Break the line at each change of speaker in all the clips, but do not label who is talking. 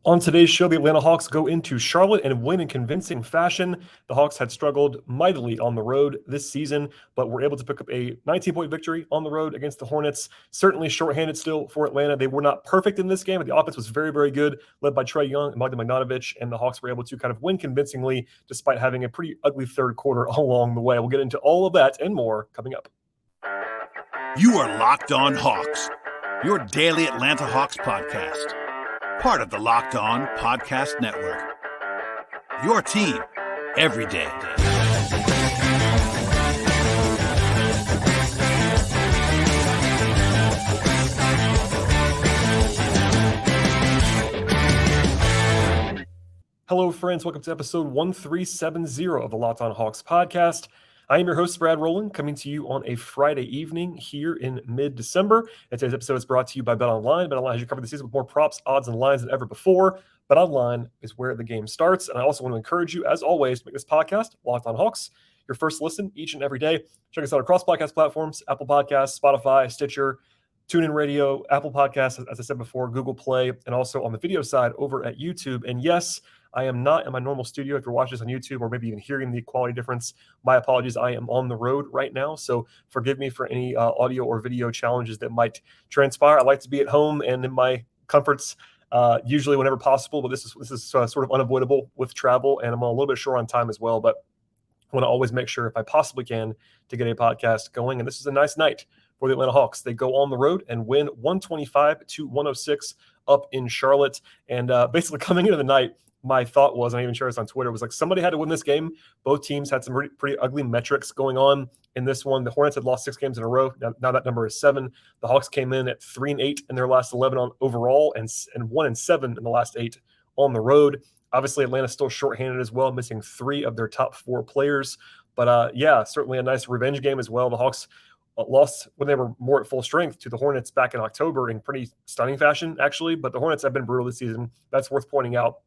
On today's show, the Atlanta Hawks go into Charlotte and win in convincing fashion. The Hawks had struggled mightily on the road this season, but were able to pick up a 19-point victory on the road against the Hornets. Certainly shorthanded still for Atlanta. They were not perfect in this game, but the offense was very, very good, led by Trae Young and Bogdan Bogdanovic, and the Hawks were able to kind of win convincingly despite having a pretty ugly third quarter along the way. We'll get into all of that and more coming up.
You are Locked On Hawks, your daily Atlanta Hawks podcast. Part of the Locked On Podcast Network. Your team every day.
Hello, friends. Welcome to episode 1370 of the Locked On Hawks podcast. I am your host, Rowland, coming to you on a Friday evening here in mid-December. And today's episode is brought to you by BetOnline. BetOnline has you covered the season with more props, odds, and lines than ever before. BetOnline is where the game starts. And I also want to encourage you, as always, to make this podcast, Locked On Hawks, your first listen each and every day. Check us out across podcast platforms, Apple Podcasts, Spotify, Stitcher, TuneIn Radio, Apple Podcasts, as I said before, Google Play, and also on the video side over at YouTube. And yes, I am not in my normal studio. If you're watching this on YouTube or maybe even hearing the quality difference, my apologies. I am on the road right now, so forgive me for any audio or video challenges that might transpire. I like to be at home and in my comforts usually whenever possible, but this is sort of unavoidable with travel, and I'm a little bit short on time as well, but I want to always make sure if I possibly can to get a podcast going, and this is a nice night for the Atlanta Hawks. They go on the road and win 125-106 up in Charlotte, and basically coming into the night, my thought was, and I even shared this on Twitter, was like somebody had to win this game. Both teams had some pretty ugly metrics going on in this one. The Hornets had lost 6 games in a row. Now that number is 7. The Hawks came in at 3-8 in their last 11 on overall, and 1-7 in the last 8 on the road. Obviously, Atlanta's still shorthanded as well, missing 3 of their top 4 players. But yeah, certainly a nice revenge game as well. The Hawks lost when they were more at full strength to the Hornets back in October in pretty stunning fashion, actually. But the Hornets have been brutal this season. That's worth pointing out.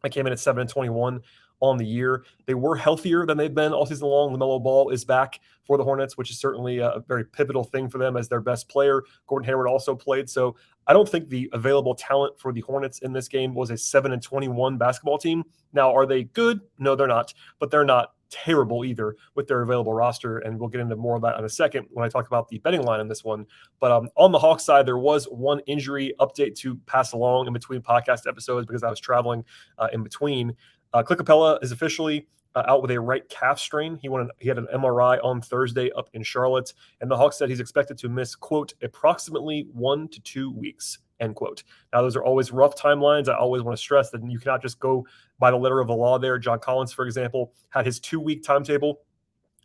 I came in at 7-21 on the year. They were healthier than they've been all season long. LaMelo Ball is back for the Hornets, which is certainly a very pivotal thing for them as their best player. Gordon Hayward also played. So I don't think the available talent for the Hornets in this game was a 7-21 basketball team. Now, are they good? No, they're not. But they're not terrible either with their available roster, and we'll get into more of that in a second when I talk about the betting line in this one. But on the Hawks side, there was one injury update to pass along in between podcast episodes because I was traveling in between. Capela is officially out with a right calf strain. He had an MRI on Thursday up in Charlotte, and the Hawks said he's expected to miss, quote, approximately 1 to 2 weeks, end quote. Now, those are always rough timelines. I always want to stress that you cannot just go by the letter of the law there. John Collins, for example, had his 2-week timetable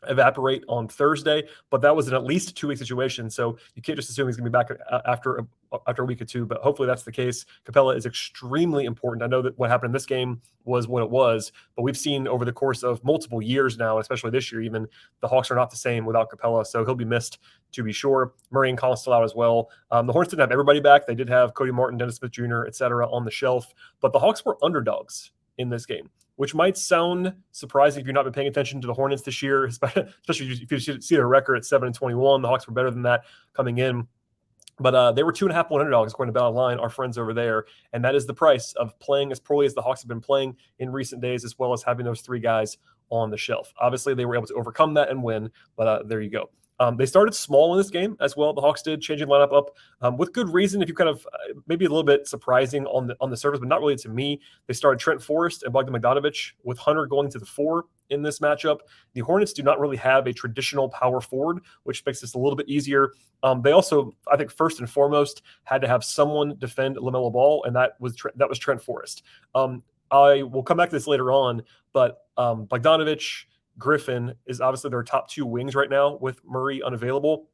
evaporate on Thursday, but that was an at least 2-week situation. So you can't just assume he's going to be back after a week or two, but hopefully that's the case. Capela is extremely important. I know that what happened in this game was what it was, but we've seen over the course of multiple years now, especially this year, even the Hawks are not the same without Capela. So he'll be missed to be sure. Murray and Collins still out as well. The Hornets didn't have everybody back. They did have Cody Martin, Dennis Smith Jr., et cetera, on the shelf, but the Hawks were underdogs in this game, which might sound surprising if you're not been paying attention to the Hornets this year, especially if you see their record at 7-21. The Hawks were better than that coming in. But they were 2.5-point underdogs, according to BetOnline, our friends over there. And that is the price of playing as poorly as the Hawks have been playing in recent days, as well as having those 3 guys on the shelf. Obviously, they were able to overcome that and win, but there you go. They started small in this game as well. The Hawks did, changing lineup up with good reason. If you kind of maybe a little bit surprising on the surface, but not really to me. They started Trent Forrest and Bogdan Bogdanovic with Hunter going to the 4 in this matchup. The Hornets do not really have a traditional power forward, which makes this a little bit easier. They also, I think, first and foremost, had to have someone defend LaMelo Ball, and that was Trent Forrest. I will come back to this later on, but Bogdanovic, Griffin is obviously their top 2 wings right now with Murray unavailable,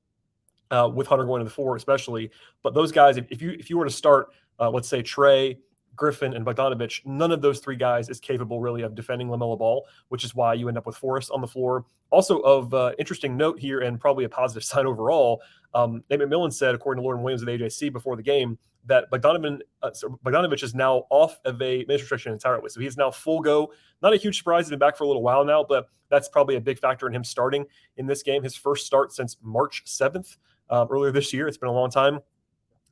with Hunter going to the 4 especially. But those guys, if you were to start, let's say Trae, Griffin, and Bogdanovic, none of those 3 guys is capable really of defending LaMelo Ball, which is why you end up with Forrest on the floor. Also of interesting note here, and probably a positive sign overall, Nate McMillan said, according to Lauren Williams at AJC before the game, that Bogdanovic is now off of a minutes restriction entirely. So he's now full go. Not a huge surprise. He's been back for a little while now, but that's probably a big factor in him starting in this game. His first start since March 7th, earlier this year. It's been a long time.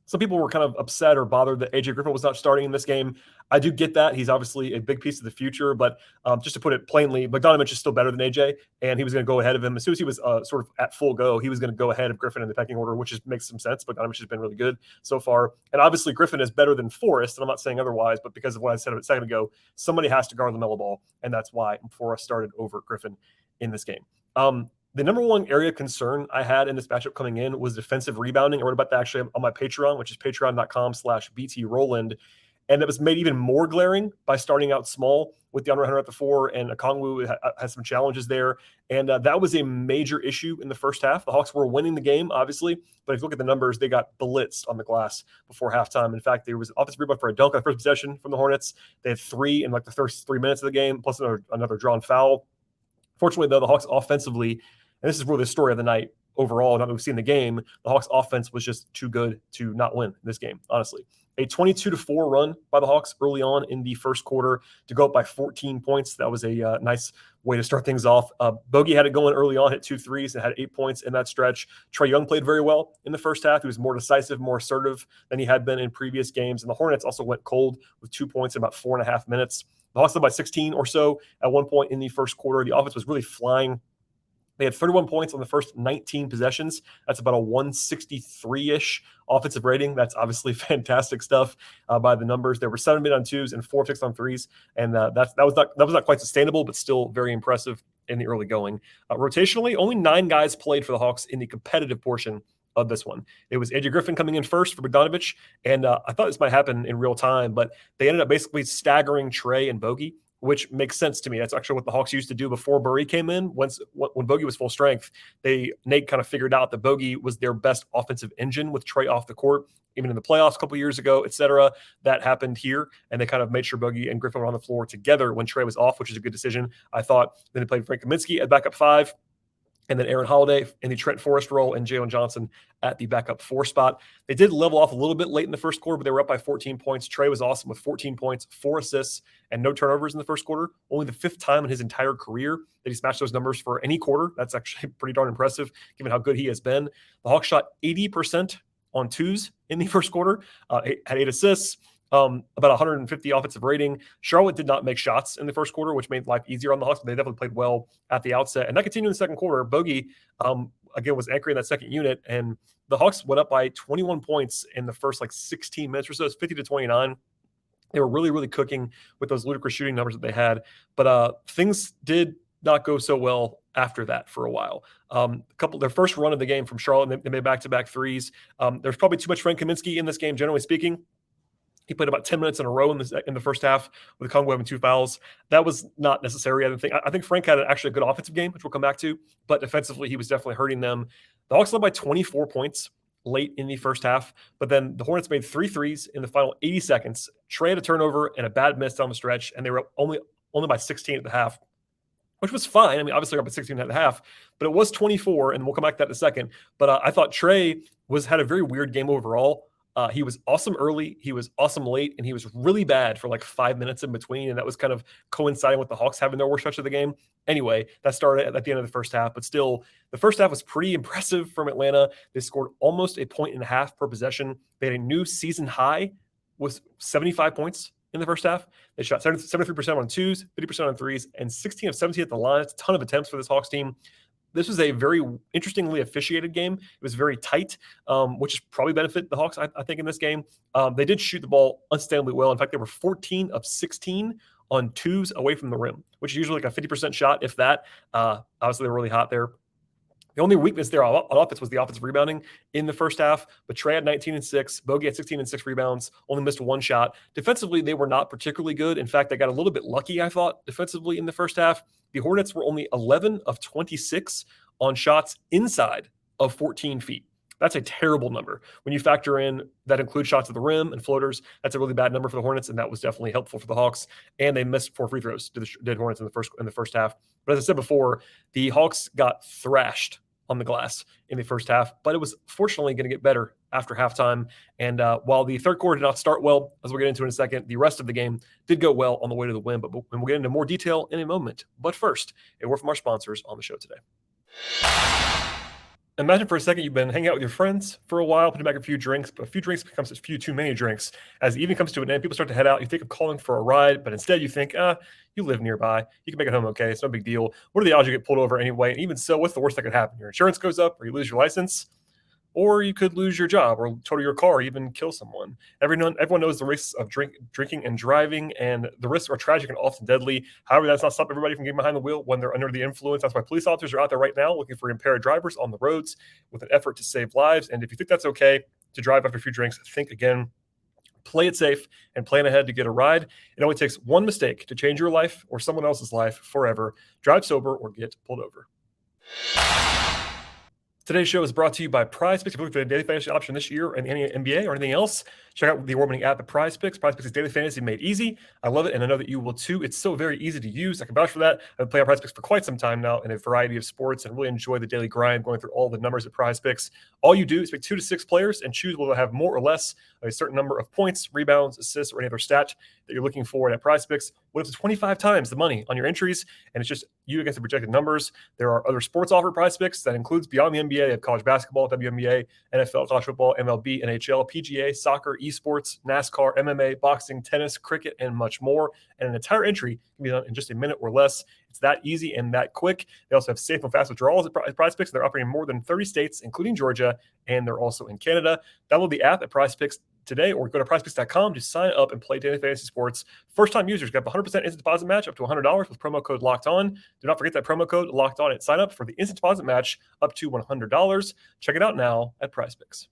some people were kind of upset or bothered that AJ Griffin was not starting in this game. I do get that. He's obviously a big piece of the future, but just to put it plainly, Bogdanovic is still better than AJ, and he was going to go ahead of him. As soon as he was sort of at full go, he was going to go ahead of Griffin in the pecking order, which makes some sense. Bogdanovic has been really good so far. And obviously Griffin is better than Forrest, and I'm not saying otherwise, but because of what I said a second ago, somebody has to guard LaMelo Ball, and that's why Forrest started over Griffin in this game. The number one area of concern I had in this matchup coming in was defensive rebounding. I wrote about that actually on my Patreon, which is patreon.com/BT Rowland. And it was made even more glaring by starting out small with DeAndre Hunter at the 4, and Okongwu has some challenges there. And that was a major issue in the first half. The Hawks were winning the game, obviously, but if you look at the numbers, they got blitzed on the glass before halftime. In fact, there was an offensive rebound for a dunk on the first possession from the Hornets. They had 3 in like the first 3 minutes of the game, plus another drawn foul. Fortunately, though, the Hawks offensively, and this is really the story of the night overall, now that we've seen the game, the Hawks offense was just too good to not win this game, honestly. A 22-4 run by the Hawks early on in the first quarter to go up by 14 points. That was a nice way to start things off. Bogey had it going early on, hit 2 threes, and had 8 points in that stretch. Trae Young played very well in the first half. He was more decisive, more assertive than he had been in previous games. And the Hornets also went cold with 2 points in about 4.5 minutes. The Hawks led by 16 or so at one point in the first quarter. The offense was really flying. They had 31 points on the first 19 possessions. That's about a 163-ish offensive rating. That's obviously fantastic stuff by the numbers. There were 7 mid-on-2s and 4 of 6 on 3s, and that was not quite sustainable, but still very impressive in the early going. Rotationally, only 9 guys played for the Hawks in the competitive portion of this one. It was AJ Griffin coming in first for Bogdanovic, and I thought this might happen in real time, but they ended up basically staggering Trae and Bogey, which makes sense to me. That's actually what the Hawks used to do before Burry came in. When Bogey was full strength, Nate kind of figured out that Bogey was their best offensive engine with Trae off the court, even in the playoffs a couple years ago, et cetera. That happened here, and they kind of made sure Bogey and Griffin were on the floor together when Trae was off, which is a good decision, I thought. Then they played Frank Kaminsky at backup 5, and then Aaron Holiday in the Trent Forrest role, and Jalen Johnson at the backup 4 spot. They did level off a little bit late in the first quarter, but they were up by 14 points. Trae was awesome with 14 points, 4 assists, and no turnovers in the first quarter. Only the 5th time in his entire career that he's matched those numbers for any quarter. That's actually pretty darn impressive, given how good he has been. The Hawks shot 80% on 2s in the first quarter, had 8 assists, about 150 offensive rating. Charlotte did not make shots in the first quarter, which made life easier on the Hawks, but they definitely played well at the outset. And that continued in the second quarter. Bogey, again, was anchoring that second unit, and the Hawks went up by 21 points in the first 16 minutes or so. It's 50-29. They were really, really cooking with those ludicrous shooting numbers that they had. But things did not go so well after that for a while. Their first run of the game from Charlotte, they made back-to-back threes. There's probably too much Frank Kaminsky in this game, generally speaking. He played about 10 minutes in a row in the first half with Okongwu having 2 fouls. That was not necessary. I think Frank had actually a good offensive game, which we'll come back to, but defensively he was definitely hurting them. The Hawks led by 24 points late in the first half, but then the Hornets made 3 threes in the final 80 seconds. Trae had a turnover and a bad miss down the stretch, and they were only by 16 at the half, which was fine. I mean, obviously up at 16 at the half, but it was 24, and we'll come back to that in a second. But I thought Trae had a very weird game overall. He was awesome early, he was awesome late, and he was really bad for 5 minutes in between, and that was kind of coinciding with the Hawks having their worst stretch of the game. Anyway, that started at the end of the first half, but still, the first half was pretty impressive from Atlanta. They scored almost 1.5 points per possession. They had a new season high with 75 points in the first half. They shot 73% on 2s, 50% on 3s, and 16 of 17 at the line. It's a ton of attempts for this Hawks team. This was a very interestingly officiated game. It was very tight, which probably benefited the Hawks, I think, in this game. They did shoot the ball unsustainably well. In fact, they were 14 of 16 on 2s away from the rim, which is usually a 50% shot, if that. Obviously, they were really hot there. The only weakness there on offense was the offensive rebounding in the first half, but Trae had 19 and 6, Bogey had 16 and 6 rebounds, only missed 1 shot. Defensively, they were not particularly good. In fact, they got a little bit lucky, I thought, defensively in the first half. The Hornets were only 11 of 26 on shots inside of 14 feet. That's a terrible number. When you factor in that includes shots at the rim and floaters, that's a really bad number for the Hornets, and that was definitely helpful for the Hawks. And they missed 4 free throws to the Hornets in the first half. But as I said before, the Hawks got thrashed on the glass in the first half, but it was fortunately going to get better after halftime. And while the third quarter did not start well, as we'll get into in a second, the rest of the game did go well on the way to the win. But we'll get into more detail in a moment. But first, a word from our sponsors on the show today. Imagine for a second you've been hanging out with your friends for a while, putting back a few drinks, but a few drinks becomes a few too many drinks. As the evening comes to an end, people start to head out. You think of calling for a ride, but instead you think, you live nearby. You can make it home okay. It's no big deal. What are the odds you get pulled over anyway? And even so, what's the worst that could happen? Your insurance goes up or you lose your license, or you could lose your job or total your car, or even kill someone. Everyone knows the risks of drinking and driving, and the risks are tragic and often deadly. However, that's not stopping everybody from getting behind the wheel when they're under the influence. That's why police officers are out there right now looking for impaired drivers on the roads with an effort to save lives. And if you think that's okay to drive after a few drinks, think again. Play it safe and plan ahead to get a ride. It only takes one mistake to change your life or someone else's life forever. Drive sober or get pulled over. Today's show is brought to you by PrizePicks. If you're looking for a daily fantasy option this year in any NBA or anything else, check out the award-winning app at PrizePicks. PrizePicks is daily fantasy made easy. I love it, and I know that you will too. It's so very easy to use. I can vouch for that. I've played on PrizePicks for quite some time now in a variety of sports and really enjoy the daily grind going through all the numbers at PrizePicks. All you do is pick 2 to 6 players and choose whether to have more or less a certain number of points, rebounds, assists, or any other stat that you're looking for. And at PrizePicks, what if it's 25 times the money on your entries, and it's just you against the projected numbers. There are other sports offered PrizePicks that includes beyond the NBA. They have college basketball, WNBA, NFL, college football, MLB, NHL, PGA, soccer, esports, NASCAR, MMA, boxing, tennis, cricket, and much more. And an entire entry can be done in just a minute or less. It's that easy and that quick. They also have safe and fast withdrawals at PrizePicks. They're operating in more than 30 states, including Georgia, and they're also in Canada. Download the app at PrizePicks today, or go to prizepicks.com to sign up and play daily fantasy sports. First-time users get a 100% instant deposit match up to $100 with promo code Locked On. Do not forget that promo code Locked On at sign up for the instant deposit match up to $100. Check it out now at PrizePicks.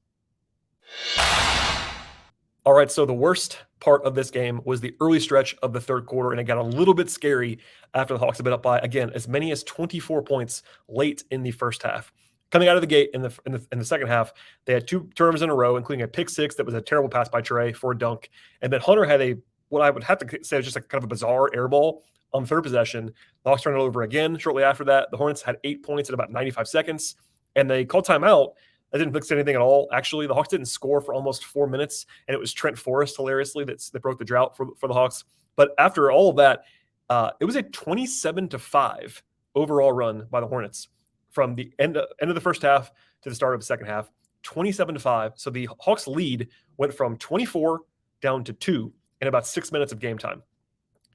All right, so the worst part of this game was the early stretch of the third quarter, and it got a little bit scary after the Hawks had been up by, again, as many as 24 points late in the first half. Coming out of the gate in the second half, they had 2 turnovers in a row, including a pick six that was a terrible pass by Trae for a dunk. And then Hunter had what I would have to say was just a kind of a bizarre air ball on third possession. The Hawks turned it over again shortly after that. The Hornets had 8 points in about 95 seconds, and they called timeout. That didn't fix anything at all. Actually, the Hawks didn't score for almost 4 minutes, and it was Trent Forrest, hilariously, that broke the drought for the Hawks. But after all of that, it was a 27-5 overall run by the Hornets from the end of the first half to the start of the second half, 27-5. So the Hawks lead went from 24 down to 2 in about 6 minutes of game time.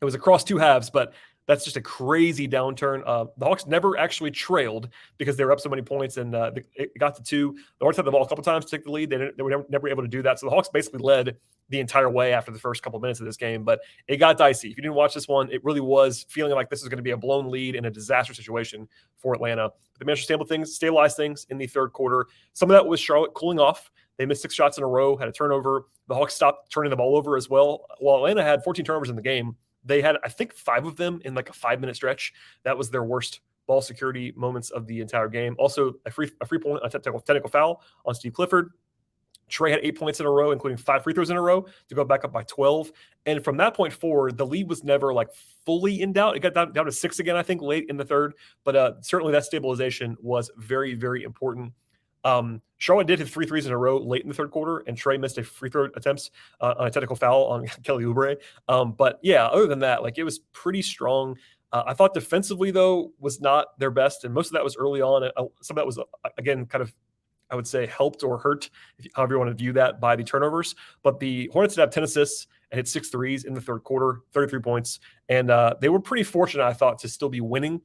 It was across 2 halves, but that's just a crazy downturn. The Hawks never actually trailed because they were up so many points, and it got to 2. The Hornets had the ball a couple times to take the lead. They were never able to do that. So the Hawks basically led the entire way after the first couple minutes of this game, but it got dicey. If you didn't watch this one, it really was feeling like this was going to be a blown lead in a disaster situation for Atlanta. But they managed to stabilize things in the third quarter. Some of that was Charlotte cooling off. They missed 6 shots in a row, had a turnover. The Hawks stopped turning the ball over as well. While Atlanta had 14 turnovers in the game, they had, I think, 5 of them in like a 5-minute stretch. That was their worst ball security moments of the entire game. Also, a free point, a technical foul on Steve Clifford. Trae had 8 points in a row, including 5 free throws in a row to go back up by 12. And from that point forward, the lead was never like fully in doubt. It got down to 6 again, I think, late in the third. But certainly that stabilization was very, very important. Charlotte did hit 3 threes in a row late in the third quarter, and Trae missed a free throw attempts on a technical foul on Kelly Oubre. But yeah, other than that, like it was pretty strong. I thought defensively, though, was not their best, and most of that was early on. Some of that was, again, kind of, I would say, helped or hurt, however you want to view that, by the turnovers. But the Hornets did have 10 assists and hit 6 threes in the third quarter, 33 points. And they were pretty fortunate, I thought, to still be winning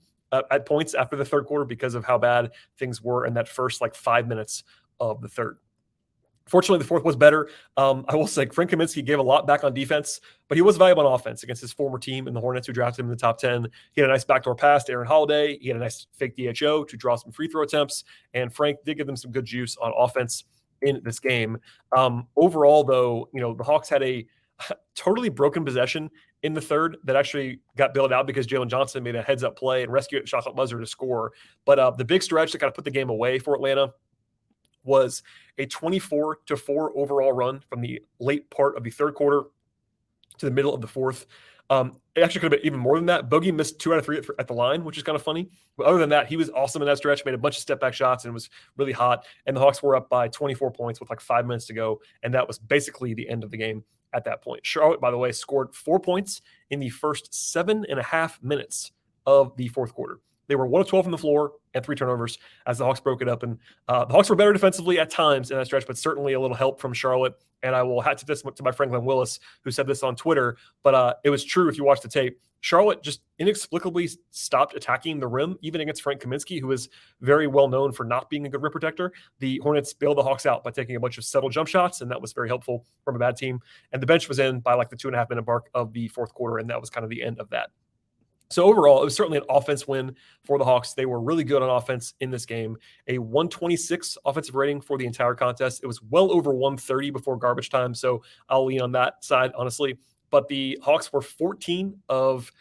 at points after the third quarter because of how bad things were in that first 5 minutes of the third. Fortunately, the fourth was better. I will say Frank Kaminsky gave a lot back on defense, but he was valuable on offense against his former team in the Hornets, who drafted him in the top 10. He had a nice backdoor pass to Aaron Holiday. He had a nice fake DHO to draw some free throw attempts, and Frank did give them some good juice on offense in this game. Overall, though, the Hawks had a totally broken possession in the third that actually got bailed out because Jalen Johnson made a heads-up play and rescued shot at buzzer to score. But the big stretch that kind of put the game away for Atlanta was a 24-4 overall run from the late part of the third quarter to the middle of the fourth. It actually could have been even more than that. Bogey missed 2 out of 3 at the line, which is kind of funny. But other than that, he was awesome in that stretch, made a bunch of step-back shots, and was really hot. And the Hawks were up by 24 points with 5 minutes to go, and that was basically the end of the game at that point. Charlotte, by the way, scored 4 points in the first 7.5 minutes of the fourth quarter. They were 1 of 12 from the floor and 3 turnovers as the Hawks broke it up. And the Hawks were better defensively at times in that stretch, but certainly a little help from Charlotte. And I will hat tip this to my friend Glenn Willis, who said this on Twitter, but it was true if you watch the tape. Charlotte just inexplicably stopped attacking the rim, even against Frank Kaminsky, who is very well known for not being a good rim protector. The Hornets bailed the Hawks out by taking a bunch of settled jump shots, and that was very helpful from a bad team. And the bench was in by like the 2.5-minute mark of the fourth quarter, and that was kind of the end of that. So overall, it was certainly an offense win for the Hawks. They were really good on offense in this game. A 126 offensive rating for the entire contest. It was well over 130 before garbage time, so I'll lean on that side, honestly. But the Hawks were 15 of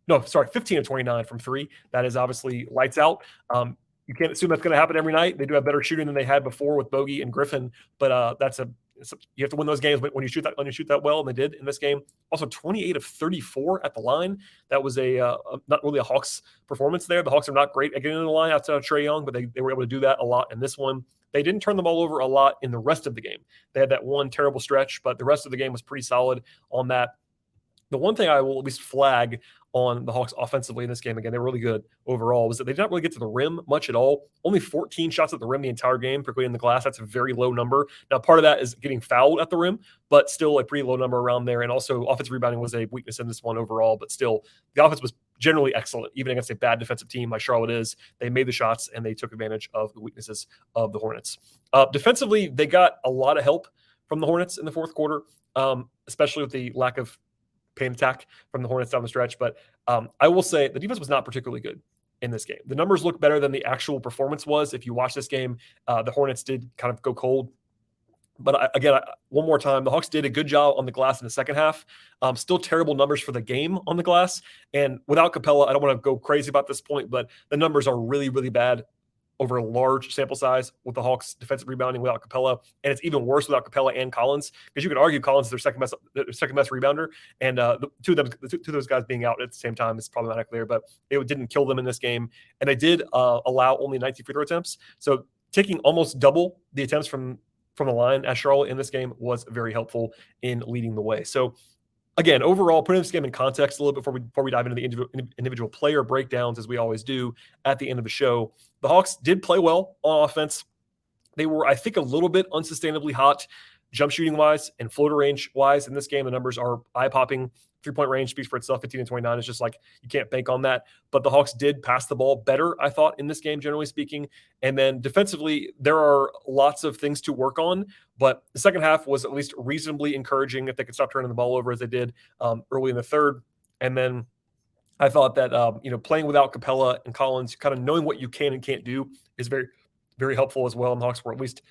29 from 3. That is obviously lights out. You can't assume that's going to happen every night. They do have better shooting than they had before with Bogey and Griffin, but you have to win those games when you shoot that well, and they did in this game. Also, 28 of 34 at the line. That was not really a Hawks performance there. The Hawks are not great at getting in the line outside of Trae Young, but they were able to do that a lot in this one. They didn't turn the ball over a lot in the rest of the game. They had that one terrible stretch, but the rest of the game was pretty solid on that. The one thing I will at least flag on the Hawks offensively in this game, again, they were really good overall, was that they did not really get to the rim much at all. Only 14 shots at the rim the entire game, particularly in the glass. That's a very low number. Now, part of that is getting fouled at the rim, but still a pretty low number around there. And also, offensive rebounding was a weakness in this one overall, but still, the offense was generally excellent, even against a bad defensive team like Charlotte is. They made the shots, and they took advantage of the weaknesses of the Hornets. Defensively, they got a lot of help from the Hornets in the fourth quarter, especially with the lack of paint attack from the Hornets down the stretch. But I will say the defense was not particularly good in this game. The numbers look better than the actual performance was. If you watch this game, the Hornets did kind of go cold. But again, one more time, the Hawks did a good job on the glass in the second half. Still terrible numbers for the game on the glass. And without Capela, I don't want to go crazy about this point, but the numbers are really, really bad over a large sample size with the Hawks defensive rebounding without Capela. And it's even worse without Capela and Collins, because you could argue Collins is their second best rebounder. And the two of those guys being out at the same time is problematic there, but it didn't kill them in this game. And they did allow only 19 free throw attempts. So taking almost double the attempts from the line at Charlotte in this game was very helpful in leading the way. So again, overall, putting this game in context a little bit before we dive into the individual player breakdowns, as we always do at the end of the show, the Hawks did play well on offense. They were, I think, a little bit unsustainably hot jump shooting wise and floater range wise in this game. The numbers are eye-popping. 3-point range speaks for itself. 15 and 29 is just like, you can't bank on that. But the Hawks did pass the ball better, I thought, in this game, generally speaking. And then defensively, there are lots of things to work on. But the second half was at least reasonably encouraging if they could stop turning the ball over as they did early in the third. And then I thought that playing without Capela and Collins, kind of knowing what you can and can't do is very, very helpful as well. And the Hawks were at least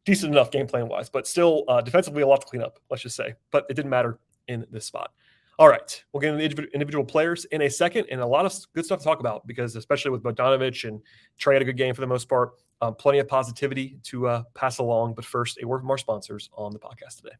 decent enough game plan wise, but still defensively a lot to clean up, let's just say. But it didn't matter in this spot. All right, we'll get into the individual players in a second, and a lot of good stuff to talk about, because especially with Bogdanovic and Trae had a good game for the most part, plenty of positivity to pass along. But first, a word from our sponsors on the podcast today.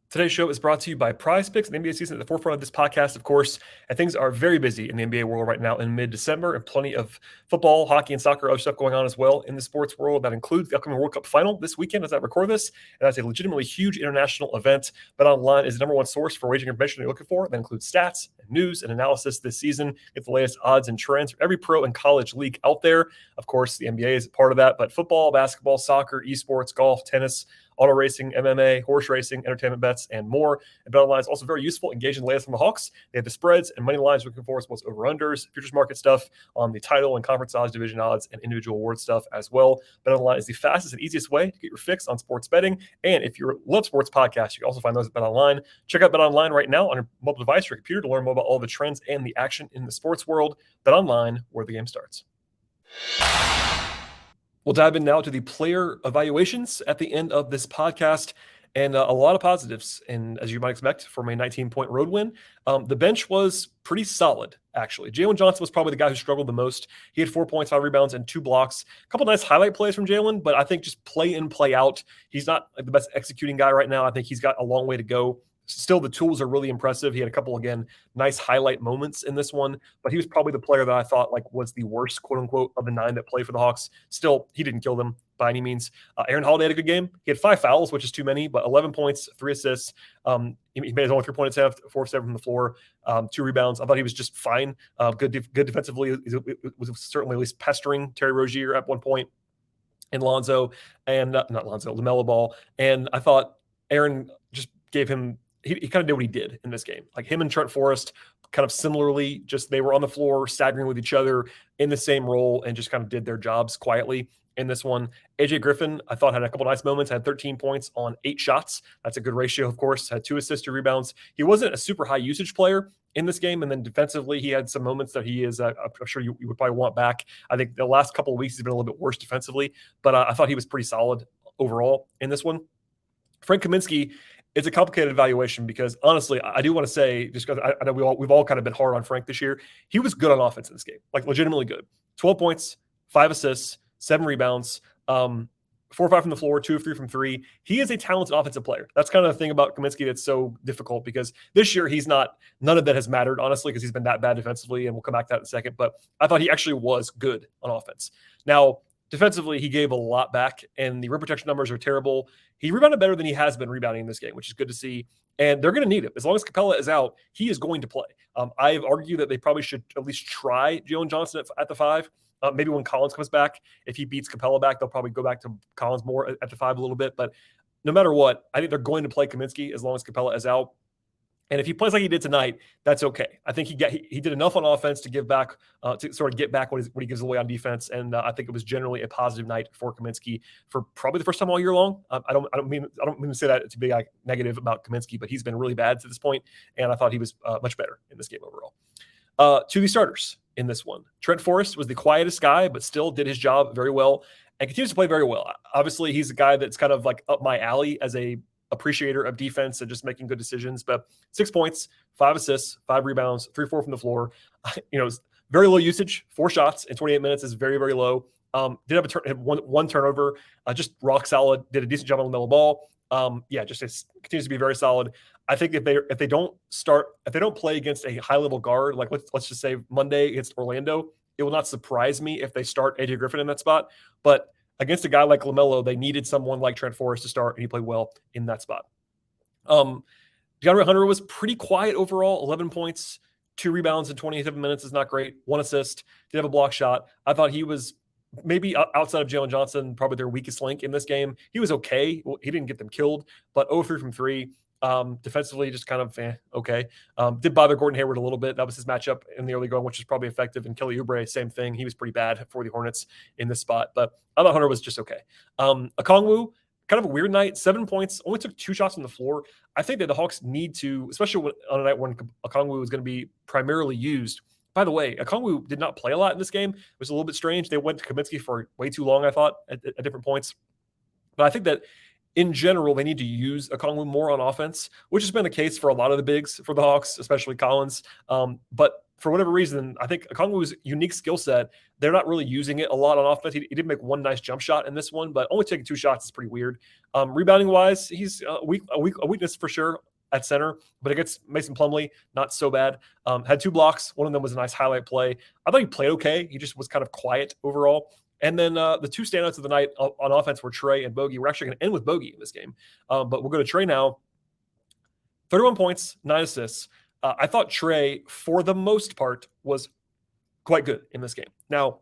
Today's show is brought to you by PrizePicks. The NBA season at the forefront of this podcast, of course, and things are very busy in the NBA world right now in mid-December, and plenty of football, hockey, and soccer, other stuff going on as well in the sports world. That includes the upcoming World Cup final this weekend as I record this, and that's a legitimately huge international event. BetOnline is the number one source for wagering information you're looking for. That includes stats, and news, and analysis this season. Get the latest odds and trends for every pro and college league out there. Of course, the NBA is a part of that, but football, basketball, soccer, esports, golf, tennis, auto racing, MMA, horse racing, entertainment bets, and more. And BetOnline is also very useful, engaging the latest from the Hawks. They have the spreads and money lines looking for, as well as over-unders, futures market stuff on the title and conference odds, division odds, and individual award stuff as well. BetOnline is the fastest and easiest way to get your fix on sports betting. And if you love sports podcasts, you can also find those at BetOnline. Check out BetOnline right now on your mobile device or your computer to learn more about all the trends and the action in the sports world. BetOnline, where the game starts. We'll dive in now to the player evaluations at the end of this podcast, and a lot of positives. And as you might expect from a 19-point road win, the bench was pretty solid, actually. Jalen Johnson was probably the guy who struggled the most. He had 4 points, 5 rebounds, and 2 blocks. A couple nice highlight plays from Jalen, but I think just play in, play out. He's not like the best executing guy right now. I think he's got a long way to go still the tools are really impressive. He had a couple, again, nice highlight moments in this one, but he was probably the player that I thought like was the worst, quote unquote, of the 9 that play for the Hawks. Still, he didn't kill them by any means. Aaron Holiday had a good game. He had 5 fouls, which is too many, but 11 points, 3 assists. He made his only 3-point attempt, 4 of 7 from the floor, 2 rebounds. I thought he was just fine. Good defensively. It was certainly at least pestering Terry Rozier at one point, and Lonzo, and not Lonzo, LaMelo Ball. And I thought Aaron just gave him, he kind of did what he did in this game. Like him and Trent Forrest kind of similarly, just they were on the floor staggering with each other in the same role and just kind of did their jobs quietly in this one. AJ Griffin, I thought, had a couple nice moments, had 13 points on 8 shots. That's a good ratio, of course, had 2 assists, 2 rebounds. He wasn't a super high usage player in this game. And then defensively, he had some moments that he is, I'm sure you would probably want back. I think the last couple of weeks he's been a little bit worse defensively, but I thought he was pretty solid overall in this one. Frank Kaminsky, it's a complicated evaluation because honestly, I do want to say, just because I know we've all kind of been hard on Frank this year, he was good on offense in this game, like legitimately good. 12 points, 5 assists, 7 rebounds, 4 or 5 from the floor, 2 of 3 from 3. He is a talented offensive player. That's kind of the thing about Kaminsky that's so difficult because this year none of that has mattered, honestly, because he's been that bad defensively, and we'll come back to that in a second. But I thought he actually was good on offense. Now, defensively, he gave a lot back, and the rim protection numbers are terrible. He rebounded better than he has been rebounding in this game, which is good to see. And they're going to need him. As long as Capela is out, he is going to play. I've argued that they probably should at least try Jalen Johnson at the 5. Maybe when Collins comes back, if he beats Capela back, they'll probably go back to Collins more at the 5 a little bit. But no matter what, I think they're going to play Kaminsky as long as Capela is out. And if he plays like he did tonight, that's okay. I think he did enough on offense to give back, to sort of get back what he gives away on defense. And I think it was generally a positive night for Kaminsky for probably the first time all year long. I don't mean to say that to be like negative about Kaminsky, but he's been really bad to this point, and I thought he was much better in this game overall. To the starters in this one, Trent Forrest was the quietest guy, but still did his job very well and continues to play very well. Obviously, he's a guy that's kind of like up my alley as a appreciator of defense and just making good decisions. But 6 points, 5 assists, 5 rebounds, 3-4 from the floor. Very low usage. 4 shots in 28 minutes is very, very low. Did have one turnover. Just rock solid. Did a decent job on the LaMelo Ball. Just continues to be very solid. I think if they don't play against a high level guard, like let's just say Monday against Orlando, it will not surprise me if they start AJ Griffin in that spot. But against a guy like LaMelo, they needed someone like Trent Forrest to start, and he played well in that spot. DeAndre Hunter was pretty quiet overall, 11 points, 2 rebounds in 27 minutes is not great, 1 assist, did have a block shot. I thought he was maybe outside of Jalen Johnson, probably their weakest link in this game. He was okay. He didn't get them killed, but 0-3 from 3. Defensively, just kind of okay. Did bother Gordon Hayward a little bit. That was his matchup in the early going, which is probably effective. And Kelly Oubre, same thing. He was pretty bad for the Hornets in this spot, but I thought Hunter was just okay. Okongwu, kind of a weird night. 7 points, only took 2 shots from the floor. I think that the Hawks need to, especially on a night when Okongwu is going to be primarily used. By the way, Okongwu did not play a lot in this game. It was a little bit strange. They went to Kaminsky for way too long, I thought, at different points. But I think that in general, they need to use Okongwu more on offense, which has been the case for a lot of the bigs for the Hawks, especially Collins. But for whatever reason, I think Okongwu's unique skill set, they're not really using it a lot on offense. He did make 1 nice jump shot in this one, but only taking 2 shots is pretty weird. Rebounding-wise, he's a weakness for sure at center, but against Mason Plumlee, not so bad. Had 2 blocks. One of them was a nice highlight play. I thought he played okay. He just was kind of quiet overall. And then the 2 standouts of the night on offense were Trae and Bogey. We're actually going to end with Bogey in this game, but we'll go to Trae now. 31 points, 9 assists. I thought Trae, for the most part, was quite good in this game. Now,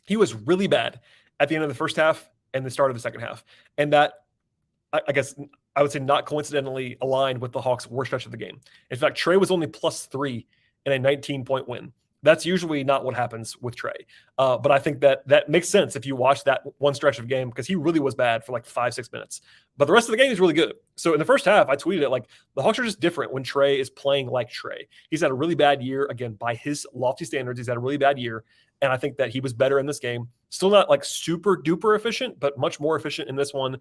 he was really bad at the end of the first half and the start of the second half. And that, I guess, I would say not coincidentally aligned with the Hawks' worst stretch of the game. In fact, Trae was only +3 in a 19-point win. That's usually not what happens with Trae. But I think that makes sense if you watch that one stretch of game because he really was bad for like 5-6 minutes. But the rest of the game is really good. So in the first half, I tweeted it like the Hawks are just different when Trae is playing like Trae. He's had a really bad year. Again, by his lofty standards, he's had a really bad year. And I think that he was better in this game. Still not like super duper efficient, but much more efficient in this one.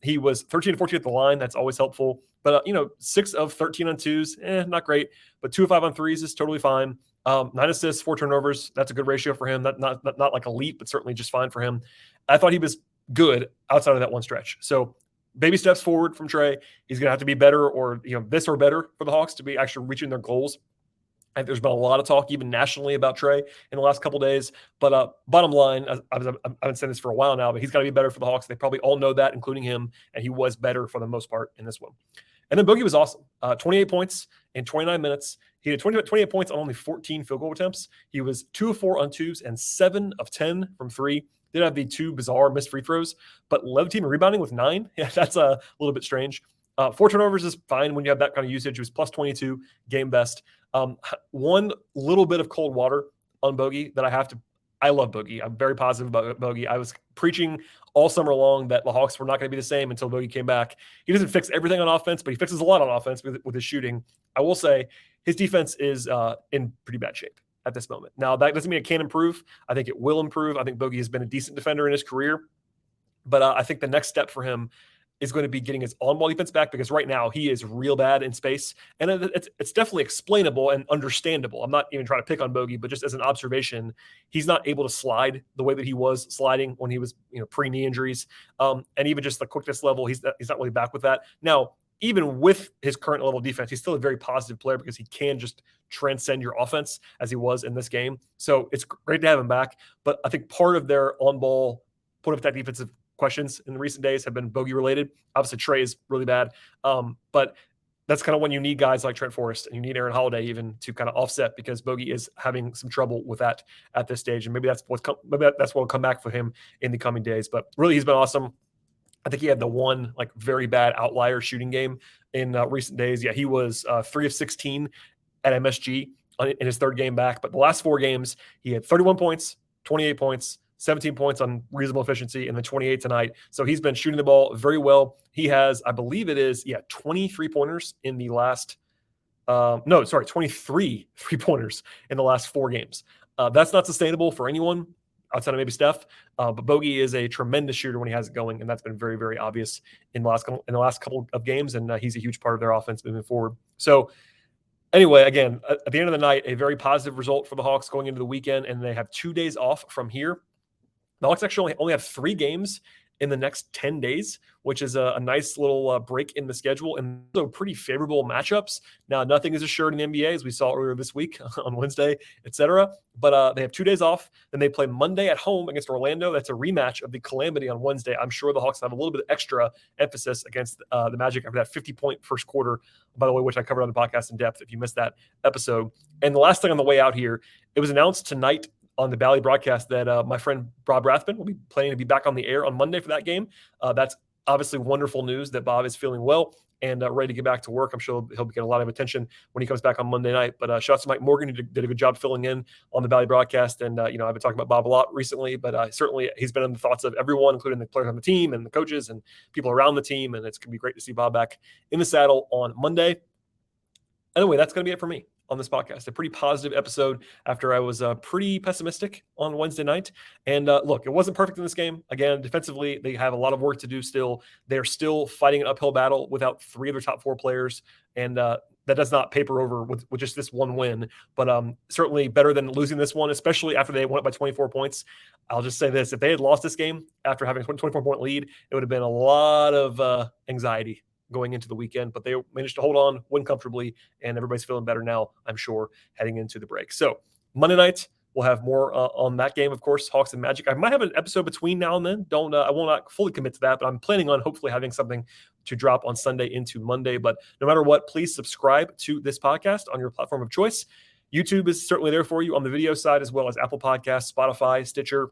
He was 13 of 14 at the line. That's always helpful. But, 6 of 13 on 2s, not great. But 2 of 5 on 3s is totally fine. 9 assists, 4 turnovers. That's a good ratio for him. Not like elite, but certainly just fine for him. I thought he was good outside of that one stretch. So baby steps forward from Trae. He's going to have to be better, or this or better for the Hawks to be actually reaching their goals. I think there's been a lot of talk, even nationally, about Trae in the last couple of days. But bottom line, I've been saying this for a while now, but he's got to be better for the Hawks. They probably all know that, including him, and he was better for the most part in this one. And then Bogey was awesome. 28 points in 29 minutes. He had 28 points on only 14 field goal attempts. He was 2 of 4 on twos and 7 of 10 from three. Did have the 2 bizarre missed free throws, but led the team in rebounding with 9. Yeah, that's a little bit strange. 4 turnovers is fine when you have that kind of usage. It was plus 22, game best. One little bit of cold water on Bogey that I love Bogey. I'm very positive about Bogey. I was preaching all summer long that the Hawks were not going to be the same until Bogey came back. He doesn't fix everything on offense, but he fixes a lot on offense with his shooting. I will say his defense is in pretty bad shape at this moment. Now, that doesn't mean it can't improve. I think it will improve. I think Bogey has been a decent defender in his career, but I think the next step for him is going to be getting his on-ball defense back, because right now he is real bad in space. And it's definitely explainable and understandable. I'm not even trying to pick on Bogey, but just as an observation, he's not able to slide the way that he was sliding when he was pre-knee injuries. And even just the quickness level, he's not really back with that. Now, even with his current level of defense, he's still a very positive player because he can just transcend your offense as he was in this game. So it's great to have him back. But I think part of their on-ball put up that defensive questions in the recent days have been Bogey related. Obviously, Trae is really bad. But that's kind of when you need guys like Trent Forrest and you need Aaron Holiday even to kind of offset, because Bogey is having some trouble with that at this stage. And maybe that's what will come back for him in the coming days. But really, he's been awesome. I think he had the one very bad outlier shooting game in recent days. Yeah, he was 3 of 16 at MSG in his third game back. But the last 4 games, he had 31 points, 28 points, 17 points on reasonable efficiency, and then 28 tonight. So he's been shooting the ball very well. He has, I believe it is, 23 pointers in the last 23 3-pointers in the last 4 games. That's not sustainable for anyone outside of maybe Steph. But Bogey is a tremendous shooter when he has it going, and that's been very, very obvious in the last couple of games, and he's a huge part of their offense moving forward. So anyway, again, at the end of the night, a very positive result for the Hawks going into the weekend, and they have 2 days off from here. The Hawks actually only have 3 games in the next 10 days, which is a nice little break in the schedule, and also pretty favorable matchups. Now, nothing is assured in the NBA, as we saw earlier this week on Wednesday, etc. But they have 2 days off. Then they play Monday at home against Orlando. That's a rematch of the Calamity on Wednesday. I'm sure the Hawks have a little bit of extra emphasis against the Magic after that 50-point first quarter, by the way, which I covered on the podcast in depth if you missed that episode. And the last thing on the way out here, it was announced tonight on the Bally broadcast that my friend Bob Rathman will be planning to be back on the air on Monday for that game. That's obviously wonderful news that Bob is feeling well and ready to get back to work. I'm sure he'll get a lot of attention when he comes back on Monday night. But shout out to Mike Morgan, who did a good job filling in on the Bally broadcast. And, I've been talking about Bob a lot recently, but certainly he's been in the thoughts of everyone, including the players on the team and the coaches and people around the team. And it's going to be great to see Bob back in the saddle on Monday. Anyway, that's going to be it for me on this podcast. A pretty positive episode after I was pretty pessimistic on Wednesday night. And look, it wasn't perfect in this game. Again, defensively, they have a lot of work to do still. They're still fighting an uphill battle without 3 of their top 4 players. And that does not paper over with just this one win. But certainly better than losing this one, especially after they won it by 24 points. I'll just say this. If they had lost this game after having a 24-point lead, it would have been a lot of anxiety going into the weekend, but they managed to hold on, win comfortably, and everybody's feeling better now, I'm sure, heading into the break. So Monday night, we'll have more on that game, of course, Hawks and Magic. I might have an episode between now and then. I will not fully commit to that, but I'm planning on hopefully having something to drop on Sunday into Monday. But no matter what, please subscribe to this podcast on your platform of choice. YouTube is certainly there for you on the video side, as well as Apple Podcasts, Spotify, Stitcher,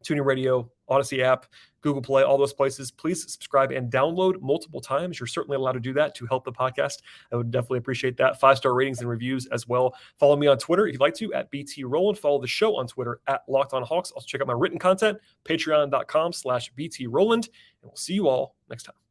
TuneIn Radio, Odyssey app, Google Play, all those places. Please subscribe and download multiple times. You're certainly allowed to do that to help the podcast. I would definitely appreciate that. 5-star ratings and reviews as well. Follow me on Twitter if you'd like to at BT Rowland. Follow the show on Twitter at Locked On Hawks. Also check out my written content, patreon.com/BT Rowland. And we'll see you all next time.